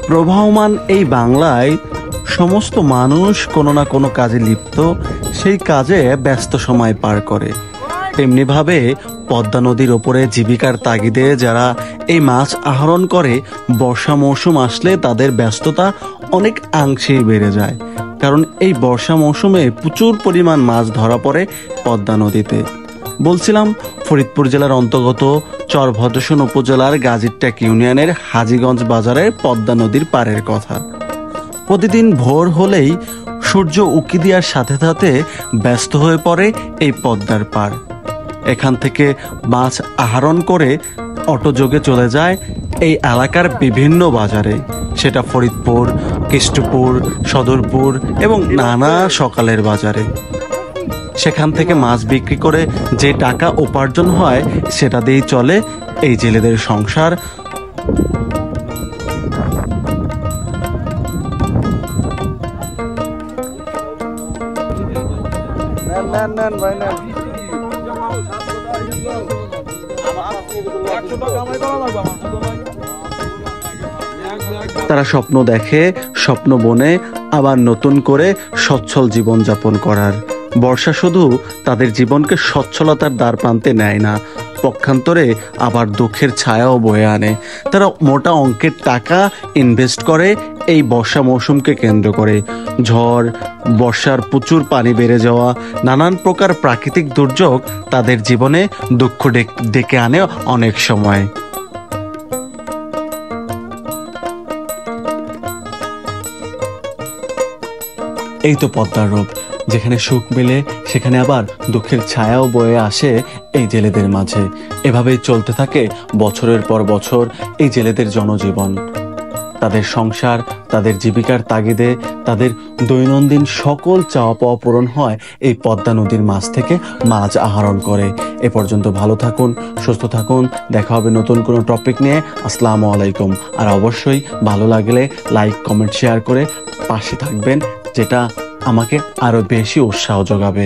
প্রবাহমান এই বাংলায় সমস্ত মানুষ কোনো না কোনো কাজে লিপ্ত, সেই কাজে ব্যস্ত সময় পার করে। তেমনিভাবে পদ্মা নদীর ওপরে জীবিকার তাগিদে যারা এই মাছ আহরণ করে, বর্ষা মৌসুম আসলে তাদের ব্যস্ততা অনেক অংশেই বেড়ে যায়। কারণ এই বর্ষা মৌসুমে প্রচুর পরিমাণ মাছ ধরা পড়ে পদ্মা নদীতে। বলছিলাম ফরিদপুর জেলার অন্তর্গত চরভদ্রসন উপজেলার গাজীরটেক ইউনিয়নের হাজীগঞ্জ বাজারের পদ্মা নদীর পাড়ের কথা। প্রতিদিন ভোর হলেই সূর্য উঁকি দেওয়ার সাথে সাথে ব্যস্ত হয়ে পড়ে এই পদ্মার পাড়। এখান থেকে মাছ আহরণ করে অটোযোগে চলে যায় এই এলাকার বিভিন্ন বাজারে, সেটা ফরিদপুর, কেষ্টপুর, সদরপুর এবং নানা সকালের বাজারে। সেখান থেকে মাছ বিক্রি করে যে টাকা উপার্জন হয় সেটা দিয়েই চলে এই জেলেদের সংসার। তারা স্বপ্ন দেখে, স্বপ্ন বনে আবার নতুন করে সচ্ছল জীবনযাপন করার। বর্ষা শুধু তাদের জীবনকে সচ্ছলতার দ্বার প্রান্তে নেয় না, পক্ষান্তরে আবার দুঃখের ছায়াও বয়ে আনে। তারা মোটা অঙ্কের টাকা ইনভেস্ট করে এই বর্ষা মৌসুমকে কেন্দ্র করে। ঝড়, বর্ষার প্রচুর পানি বেড়ে যাওয়া, নানান প্রকার প্রাকৃতিক দুর্যোগ তাদের জীবনে দুঃখ ডেকে আনে অনেক সময়। এই তো পদ্মার রূপ, যেখানে সুখ মিলে সেখানে আবার দুঃখের ছায়াও বয়ে আসে এই জেলেদের মাঝে। এভাবেই চলতে থাকে বছরের পর বছর এই জেলেদের জনজীবন। তাদের সংসার, তাদের জীবিকার তাগিদে তাদের দৈনন্দিন সকল চাওয়া পাওয়া পূরণ হয় এই পদ্মা নদীর মাছ থেকে মাছ আহরণ করে। এ পর্যন্ত ভালো থাকুন, সুস্থ থাকুন। দেখা হবে নতুন কোনো টপিক নিয়ে। আসসালামু আলাইকুম। আর অবশ্যই ভালো লাগলে লাইক, কমেন্ট, শেয়ার করে পাশে থাকবেন, যেটা আমাকে আরো বেশি উৎসাহ যোগাবে।